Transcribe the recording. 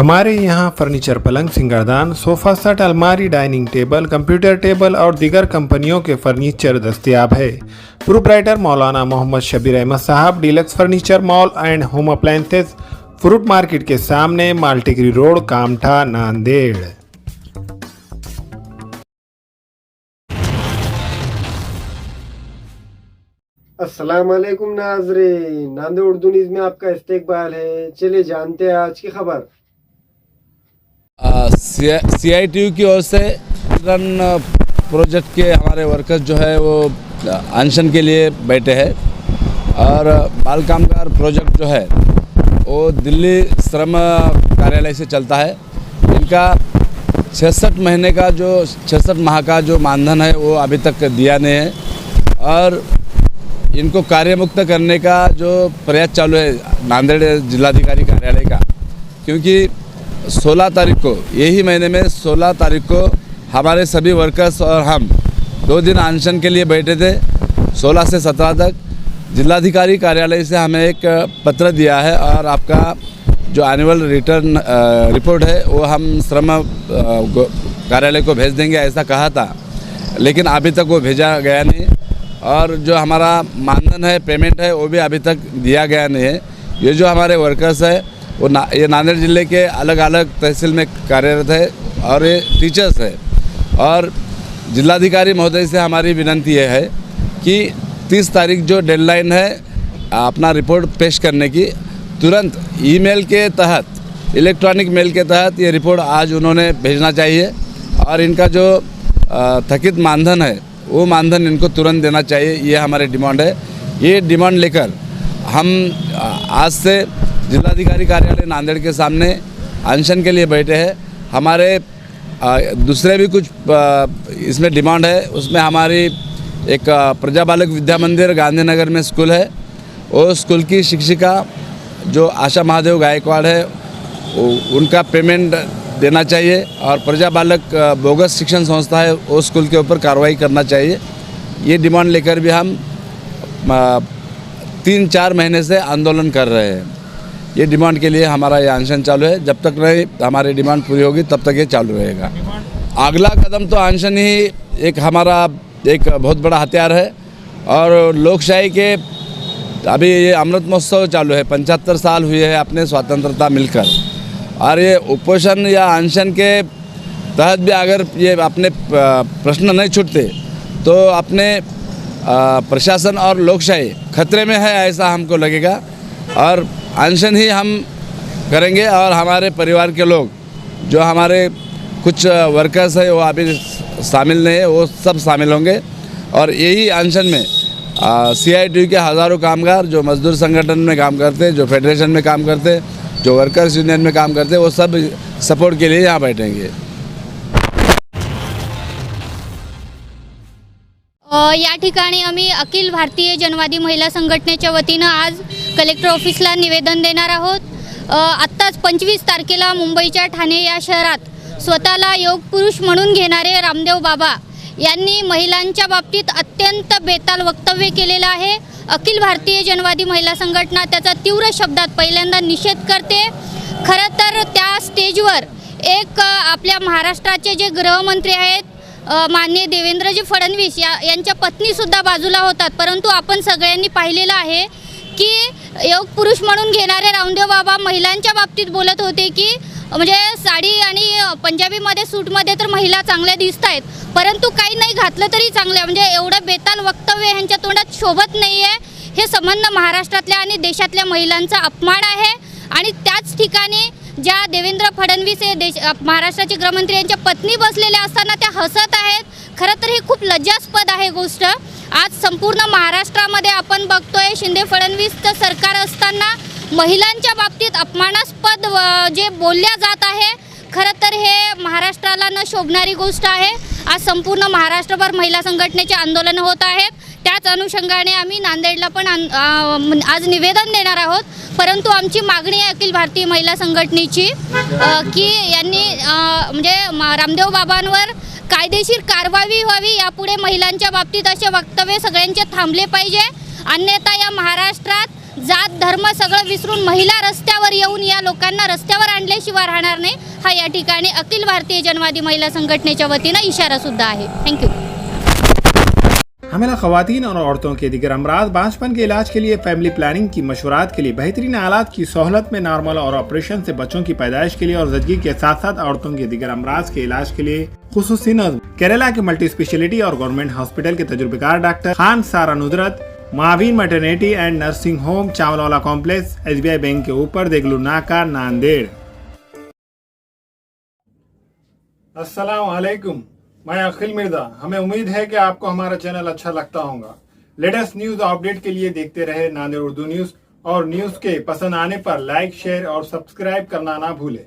हमारे यहाँ फर्नीचर, पलंग, सिंगारदान, सोफा सेट, अलमारी, डाइनिंग टेबल, कंप्यूटर टेबल और दीगर कंपनियों के फर्नीचर दस्तयाब है। प्रोप्राइटर मौलाना मोहम्मद शबीर अहमद साहब, deluxe furniture mall and home appliances, fruit market के सामने, मालटिकरी रोड, कामठा, नांदेड़। अस्सलाम वालेकुम नाज़रीन, नांदेड़ उर्दू न्यूज़ में आपका इस्तकबाल है। चलिए जानते हैं आज की खबर। CITU की ओर से चिल्ड्रन प्रोजेक्ट के हमारे वर्कर्स जो है वो अनशन के लिए बैठे हैं और बाल कामगार प्रोजेक्ट जो है वो दिल्ली श्रम कार्यालय से चलता है। इनका 66 माह का जो मानधन है वो अभी तक दिया नहीं है और इनको कार्यमुक्त करने का जो प्रयास चालू है नांदेड़ जिलाधिकारी कार्यालय का, क्योंकि 16 तारीख को, यही महीने में 16 तारीख को हमारे सभी वर्कर्स और हम 2 दिन अनशन के लिए बैठे थे। 16 से 17 तक जिलाधिकारी कार्यालय से हमें एक पत्र दिया है और आपका जो एनुअल रिटर्न रिपोर्ट है वो हम श्रम कार्यालय को भेज देंगे, ऐसा कहा था, लेकिन अभी तक वो भेजा गया नहीं। और जो हमारा मानधन है, पेमेंट है, वो भी अभी तक दिया गया नहीं है। ये जो हमारे वर्कर्स है वो ये नांदेड़ ज़िले के अलग अलग तहसील में कार्यरत है और ये टीचर्स है। और जिलाधिकारी महोदय से हमारी विनती ये है कि 30 तारीख जो डेडलाइन है अपना रिपोर्ट पेश करने की, तुरंत ईमेल के तहत, इलेक्ट्रॉनिक मेल के तहत ये रिपोर्ट आज उन्होंने भेजना चाहिए और इनका जो थकित मानधन है वो मानधन इनको तुरंत देना चाहिए। ये हमारे डिमांड है। ये डिमांड लेकर हम आज से जिलाधिकारी कार्यालय नांदेड़ के सामने अनशन के लिए बैठे हैं। हमारे दूसरे भी कुछ इसमें डिमांड है। उसमें हमारी एक प्रजा बालक विद्या मंदिर गांधीनगर में स्कूल है, वो स्कूल की शिक्षिका जो आशा महादेव गायकवाड़ है उनका पेमेंट देना चाहिए और प्रजा बालक बोगस शिक्षण संस्था है वो स्कूल के ऊपर कार्रवाई करना चाहिए। ये डिमांड लेकर भी हम 3-4 महीने से आंदोलन कर रहे हैं। ये डिमांड के लिए हमारा ये अनशन चालू है। जब तक नहीं हमारी डिमांड पूरी होगी तब तक ये चालू रहेगा। अगला कदम तो अनशन ही एक हमारा एक बहुत बड़ा हथियार है और लोकशाही के अभी ये अमृत महोत्सव चालू है, 75 साल हुए हैं अपने स्वतंत्रता मिलकर, और ये उपोषण या अनशन के तहत भी अगर ये अपने प्रश्न नहीं छूटते तो अपने प्रशासन और लोकशाही खतरे में है, ऐसा हमको लगेगा। और अनशन ही हम करेंगे और हमारे परिवार के लोग जो हमारे कुछ वर्कर्स है वो अभी शामिल नहीं है, वो सब शामिल होंगे और यही अनशन में CITU के हज़ारों कामगार जो मजदूर संगठन में काम करते, जो फेडरेशन में काम करते, जो वर्कर्स यूनियन में काम करते, वो सब सपोर्ट के लिए यहाँ बैठेंगे। या ठिकाणी आम्ही अखिल भारतीय जनवादी महिला संघटनेच्या वतीनं आज कलेक्टर ऑफिसला निवेदन देणार आहोत। आत्ताच 25 तारखेला मुंबईच्या ठाणे या शहरात स्वतःला योग पुरुष म्हणून घेणारे रामदेव बाबा यांनी महिलांच्या बाबतीत अत्यंत बेताल वक्तव्य केलेलं आहे। अखिल भारतीय जनवादी महिला संघटना त्याचा तीव्र शब्दात पहिल्यांदा निषेध करते। खरं तर त्या स्टेजवर एक आपल्या महाराष्ट्राचे जे गृहमंत्री आहेत माननीय देवेंद्रजी फडणवीस यांच्या पत्नीसुद्धा बाजूला होतात, परंतु आपण सगळ्यांनी पाहिलेलं आहे की योग पुरुष म्हणून घेणारे रामदेव बाबा महिलांच्या बाबतीत बोलत होते की म्हणजे साडी आणि पंजाबीमध्ये सूटमध्ये तर महिला चांगल्या दिसत आहेत, परंतु काही नाही घातलं तरी चांगलं, म्हणजे एवढं बेताल वक्तव्य यांच्या तोंडात शोभत नाही आहे। हे संबंध महाराष्ट्रातल्या आणि देशातल्या महिलांचा अपमान आहे आणि त्याच ठिकाणी ज्या देवेंद्र फडणवीस हे महाराष्ट्राचे गृहमंत्री यांच्या पत्नी बसलेल्या असताना त्या हसत आहेत। खरं तर हे खूप लज्जास्पद आहे गोष्ट। आज संपूर्ण महाराष्ट्रामध्ये आपण बघतोय शिंदे फडणवीसचं सरकार असताना महिलांच्या बाबतीत अपमानास्पद जे बोलल्या जात आहे। खरं तर हे महाराष्ट्राला न शोभणारी गोष्ट आहे। आज संपूर्ण महाराष्ट्रभर महिला संघटनेचे आंदोलन होत आहेत। त्याच अनुषंगाने आम्ही नांदेडला पण आज निवेदन देणार आहोत, परंतु आमची मागणी आहे अखिल भारतीय महिला संघटनेची की यांनी म्हणजे रामदेव बाबांवर कायदेशीर कारवाई व्हावी। यापुढे महिलांच्या बाबतीत असे वक्तव्य सगळ्यांचे थांबले पाहिजे, अन्यथा या महाराष्ट्रात जात धर्म सगळं विसरून महिला रस्त्यावर येऊन या लोकांना रस्त्यावर आणल्याशिवाय राहणार नाही, हा या ठिकाणी अखिल भारतीय जनवादी महिला संघटनेच्या वतीनं इशारा सुद्धा आहे. थँक्यू. हमेला खवातीन और औरतों के दिगर अमराज बांझपन के इलाज के लिए फैमिली प्लानिंग की मशवरात के लिए बेहतरीन आलात की सहूलत में नॉर्मल और ऑपरेशन से बच्चों की पैदाइश के लिए और जच्गी के साथ साथ औरतों के दिगर अमराज के इलाज के लिए खुसूसी नज़्म केरला के मल्टी स्पेशलिटी और गवर्नमेंट हॉस्पिटल के तजुर्बेकार doctor Khan Sara Nudrat, Maveen maternity and nursing home, Chawalwala complex, SBI bank के ऊपर, देगलू नाका, नांदेड़. अस्सलाम वालेकुम, मैं अखिल मिर्जा. हमें उम्मीद है कि आपको हमारा चैनल अच्छा लगता होगा. लेटेस्ट न्यूज अपडेट के लिए देखते रहे नांदेड़ उर्दू न्यूज, और न्यूज के पसंद आने पर लाइक, शेयर और सब्सक्राइब करना ना भूलें.